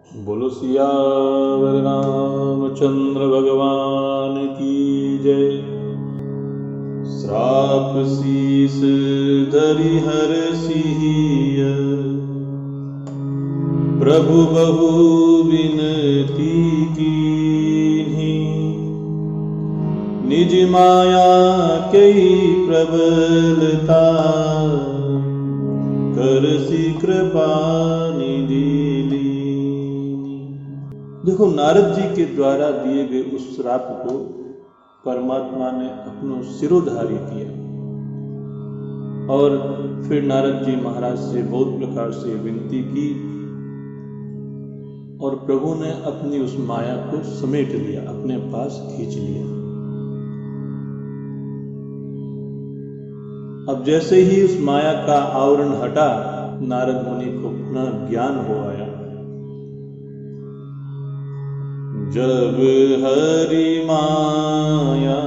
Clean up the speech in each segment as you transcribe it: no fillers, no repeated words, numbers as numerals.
बोलो सियावर रामचंद्र भगवान की जय। श्राप शीस धरि हर सिहिय, प्रभु बहु विनती कीन्ही। निज माया कई प्रबलता, करसी कृपा निधि लीनी। देखो, नारद जी के द्वारा दिए गए उस श्राप को परमात्मा ने अपनो सिरोधार्य किया और फिर नारद जी महाराज से बहुत प्रकार से विनती की और प्रभु ने अपनी उस माया को समेट लिया, अपने पास खींच लिया। अब जैसे ही उस माया का आवरण हटा, नारद मुनि को पुनः ज्ञान हो आया। जब हरि माया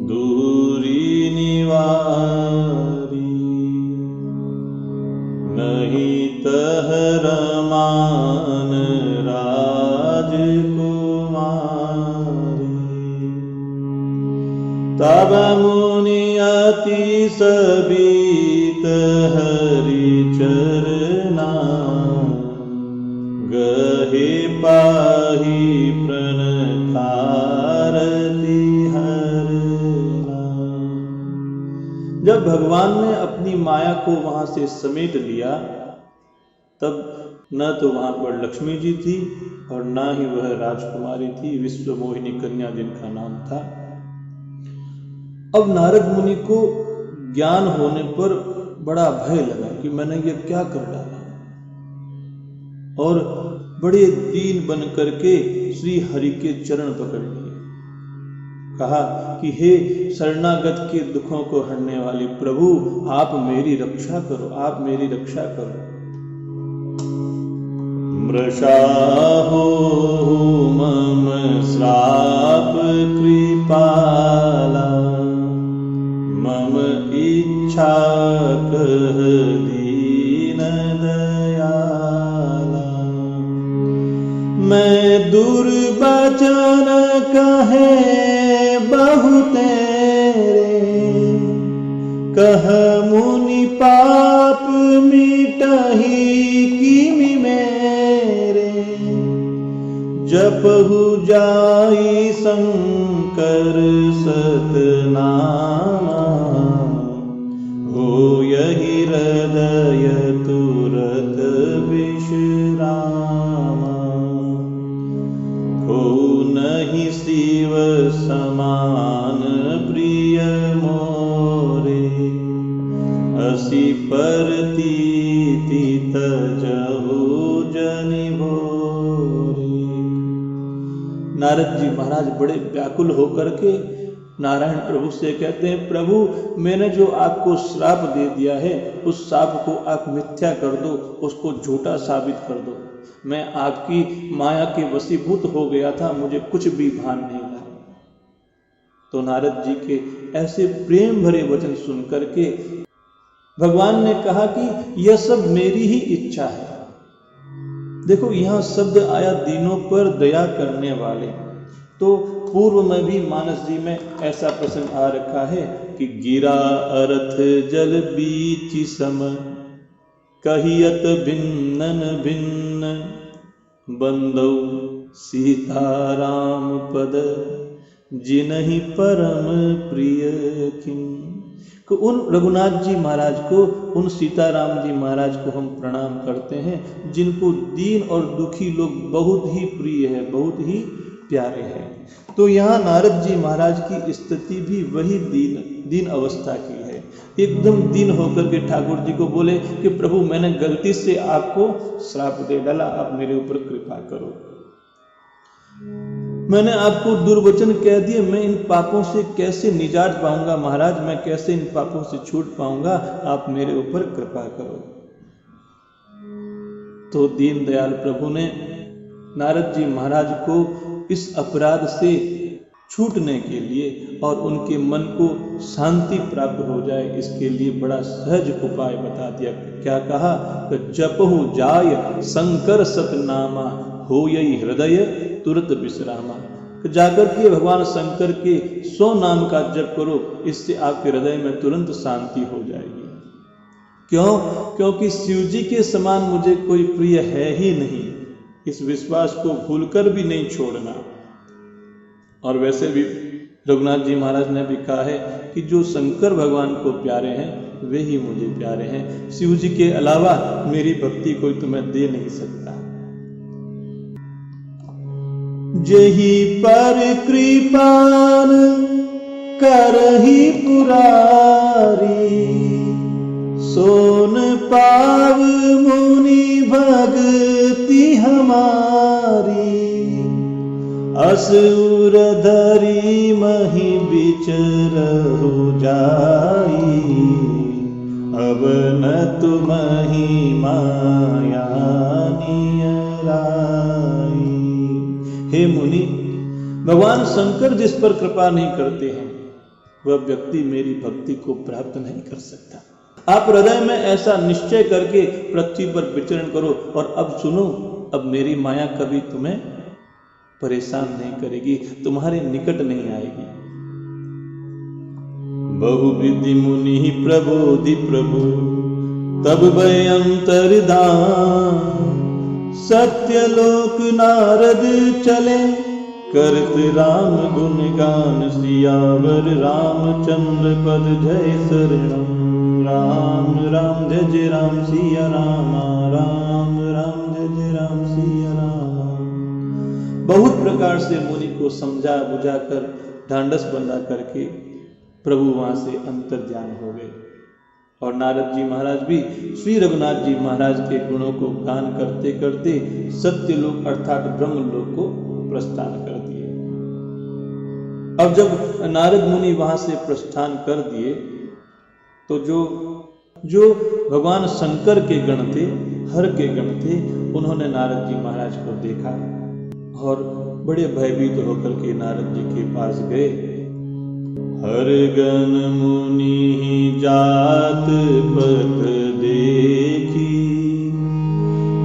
दूरी निवारी, नहीं तह रमान राजकुमारी। तब मुनि अति सबीत हरि चरना, गहे पाही प्रणतारति हरना। जब भगवान ने अपनी माया को वहां से समेट लिया, तब न तो वहां पर लक्ष्मी जी थी और न ही वह राजकुमारी थी, विश्व मोहिनी कन्या जिनका नाम था। अब नारद मुनि को ज्ञान होने पर बड़ा भय लगा कि मैंने ये क्या कर डाला, और बड़े दीन बन करके श्री हरि के चरण पकड़ लिए। कहा कि हे शरणागत के दुखों को हरने वाले प्रभु, आप मेरी रक्षा करो, आप मेरी रक्षा करो। मृषाहो मम श्राप कृपाला, मम इच्छा कह दीन दयाला। मैं दुर्वचन कहे बहु तेरे, कह मुनि पाप मिटहि किमि मेरे। जपहु जाई शंकर सतनामा, हो यही हृदय तुरत विश्रामा। हो नहीं शिव समान प्रिय मोरे, असी परतीति तजहु जनि भोरे। नारद जी महाराज बड़े व्याकुल होकर के नारायण प्रभु से कहते हैं, प्रभु मैंने जो आपको श्राप दे दिया है, उस श्राप को आप मिथ्या कर दो, उसको झूठा साबित कर दो। मैं आपकी माया के वशीभूत हो गया था, मुझे कुछ भी भान नहीं था। तो नारद जी के ऐसे प्रेम भरे वचन सुन करके भगवान ने कहा कि यह सब मेरी ही इच्छा है। देखो, यहां शब्द आया दीनों पर दया करने वाले। तो पूर्व में भी मानस जी में ऐसा प्रसंग आ रखा है कि गिरा अर्थ जल बीच सम, कहियत भिन्नन भिन्न। बंदौ सीताराम पद, जिनहि परम प्रिय किन। तो उन रघुनाथ जी महाराज को, उन सीताराम जी महाराज को हम प्रणाम करते हैं, जिनको दीन और दुखी लोग बहुत ही प्रिय है, बहुत ही प्यारे हैं। तो यहाँ नारद जी महाराज की स्थिति भी वही दीन अवस्था की है। एकदम दीन होकर के ठाकुर जी को बोले कि प्रभु मैंने गलती से आपको श्राप दे डाला, आप मेरे ऊपर कृपा करो। मैंने आपको दुर्वचन कह दिए, मैं इन पापों से कैसे निजात पाऊंगा महाराज, मैं कैसे इन पापों से छूट पाऊंगा, आप मेरे ऊपर कृपा करो। तो दीन दयाल प्रभु ने नारद जी महाराज को इस अपराध से छूटने के लिए और उनके मन को शांति प्राप्त हो जाए, इसके लिए बड़ा सहज उपाय बता दिया। क्या कहा? जपहु जाय शंकर सतनामा, हो यही हृदय तुरत विश्रामा। जाकर के भगवान शंकर के 100 नाम का जप करो, इससे आपके हृदय में तुरंत शांति हो जाएगी। क्यों? क्योंकि शिव जी के समान मुझे कोई प्रिय है ही नहीं। इस विश्वास को भूलकर भी नहीं छोड़ना। और वैसे भी रघुनाथ जी महाराज ने भी कहा है कि जो शंकर भगवान को प्यारे हैं वे ही मुझे प्यारे हैं। शिव जी के अलावा मेरी भक्ति कोई तुम्हें दे नहीं सकता। जेहि पर कृपान करहि पुरारी, सोन पाव मुनि भगति हमारी। असुर धरी मही बिचरहु जाई, अब न तुम्हि माया नियराई। हे मुनि, भगवान शंकर जिस पर कृपा नहीं करते हैं वह व्यक्ति मेरी भक्ति को प्राप्त नहीं कर सकता। आप हृदय में ऐसा निश्चय करके पृथ्वी पर विचरण करो। और अब सुनो, अब मेरी माया कभी तुम्हें परेशान नहीं करेगी, तुम्हारे निकट नहीं आएगी। बहुविधि मुनि प्रबोधि प्रभु, तब भय अंतर्धान। सत्यलोक नारद चले, करत राम गुणगान। सियावर रामचंद्र पद जय शरणम। राम राम जय जय राम सिया राम, राम राम जय जय राम सिया राम। बहुत प्रकार से मुनि को समझा बुझाकर ढांढस बंधा करके प्रभु वहां से अंतर्ध्यान हो गए। और नारद जी महाराज भी श्री रघुनाथ जी महाराज के गुणों को गान करते करते सत्यलोक अर्थात ब्रह्मलोक को प्रस्थान कर दिए। अब जब नारद मुनि वहां से प्रस्थान कर दिए तो जो भगवान शंकर के गण थे, हर के गण थे, उन्होंने नारद जी महाराज को देखा और बड़े भयभीत होकर के नारद जी के पास गए। हर गण मुनि जात पथ देखी,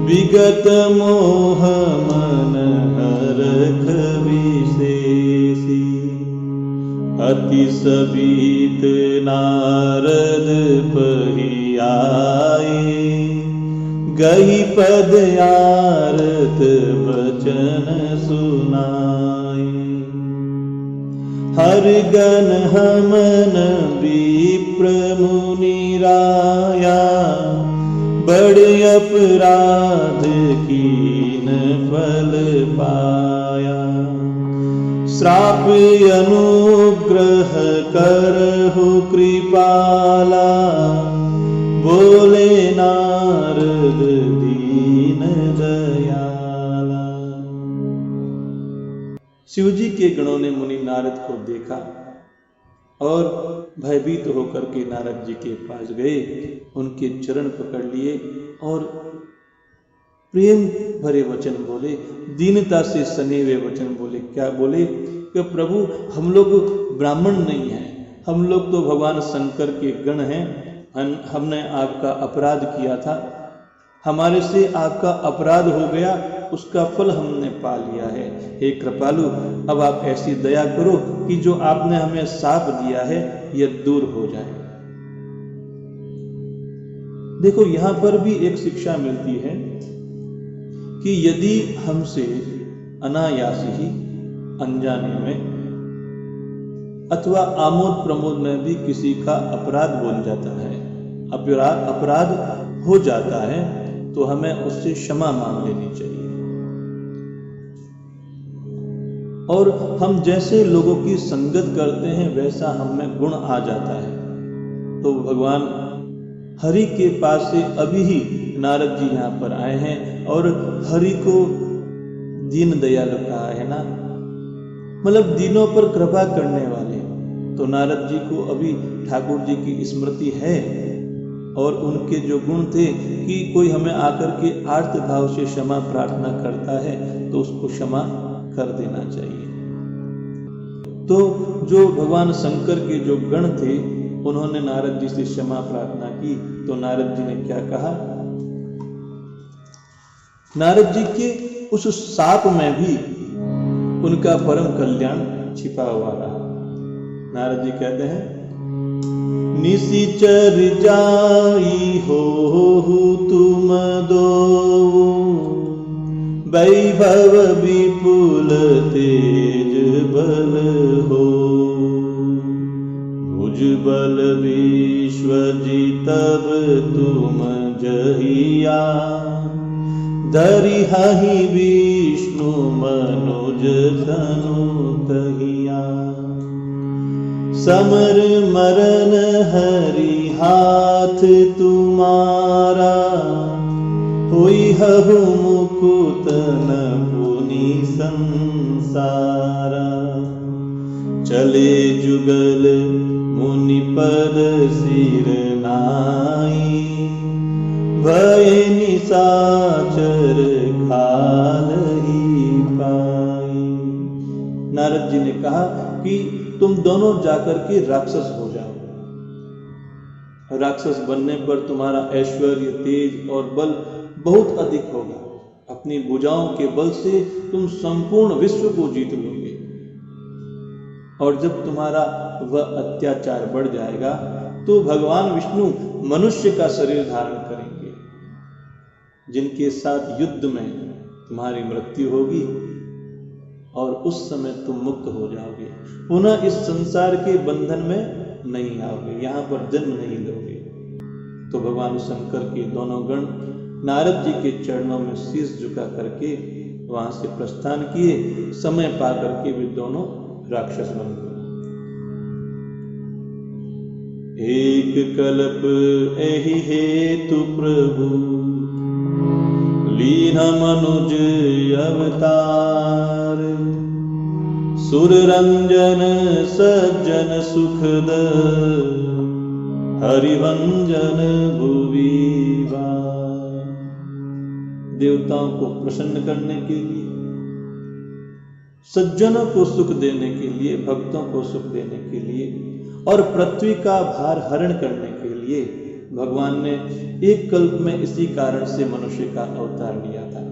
विगत मोह मन हरख विशेषी। अति सबीत नारद पहि आए, गही पद आरत वचन सुनाए। हर गण हमन विप्र मुनि राया, बड़े अपराध कीन फल पाया। श्राप अनुग्रह करहु कृपाला, बोले नारद दीन दयाला। शिव जी के गणों ने मुनि नारद को देखा और भयभीत होकर के नारद जी के पास गए, उनके चरण पकड़ लिए और प्रेम भरे वचन बोले, दीनता से सने हुए वचन बोले। क्या बोले? कि प्रभु, हम लोग ब्राह्मण नहीं हैं, हम लोग तो भगवान शंकर के गण हैं। हमने आपका अपराध किया था, हमारे से आपका अपराध हो गया, उसका फल हमने पा लिया है। हे कृपालु, अब आप ऐसी दया करो कि जो आपने हमें शाप दिया है यह दूर हो जाए। देखो, यहां पर भी एक शिक्षा मिलती है कि यदि हमसे अनायास ही, अनजाने में अथवा आमोद प्रमोद में भी किसी का अपराध बोल जाता है, अपराध हो जाता है, तो हमें उससे क्षमा मांग लेनी चाहिए। और हम जैसे लोगों की संगत करते हैं वैसा हम में गुण आ जाता है। तो भगवान हरि के पास से अभी ही नारद जी यहाँ पर आए हैं और हरि को दीन दयालु कहा है ना, मतलब दीनों पर कृपा करने वाले। तो नारद जी को अभी ठाकुर जी की स्मृति है और उनके जो गुण थे कि कोई हमें आकर के आर्त भाव से क्षमा प्रार्थना करता है तो उसको क्षमा कर देना चाहिए। तो जो भगवान शंकर के जो गण थे उन्होंने नारद जी से क्षमा प्रार्थना की। तो नारद जी ने क्या कहा, नारद जी के उस साप में भी उनका परम कल्याण छिपा हुआ रहा। नारद जी कहते हैं, निशिचर जाई हो तुम दो, वैभव विपुल तेज बल हो, भुजबल विश्व जीतब तुम जहिया, धरिहि विष्णु मनुज तनु कहिया, समर मरण हरि हाथ तुम्हारा, होई हहु मुकुत न पुनि संसारा, चले जुगल मुनि पद सिर नाई, भय निशाचर खालहि पाई। नारद जी ने कहा कि तुम दोनों जाकर के राक्षस हो जाओ। राक्षस बनने पर तुम्हारा ऐश्वर्य, तेज और बल बहुत अधिक होगा। अपनी भुजाओं के बल से तुम संपूर्ण विश्व को जीत लोगे। और जब तुम्हारा वह अत्याचार बढ़ जाएगा तो भगवान विष्णु मनुष्य का शरीर धारण करेंगे, जिनके साथ युद्ध में तुम्हारी मृत्यु होगी और उस समय तुम मुक्त हो जाओगे, पुनः इस संसार के बंधन में नहीं आओगे, यहां पर जन्म नहीं लोगे। तो भगवान शंकर के दोनों गण नारद जी के चरणों में शीश झुका करके वहां से प्रस्थान किए। समय पा करके वे दोनों राक्षस बन गए। एक कल्प एहि हेतु प्रभु, लीन मनुज अवतार, सुर रंजन सज्जन सुखद, हरिभंजन भुवि बार। देवताओं को प्रसन्न करने के लिए, सज्जनों को सुख देने के लिए, भक्तों को सुख देने के लिए और पृथ्वी का भार हरण करने के लिए भगवान ने एक कल्प में इसी कारण से मनुष्य का अवतार लिया था।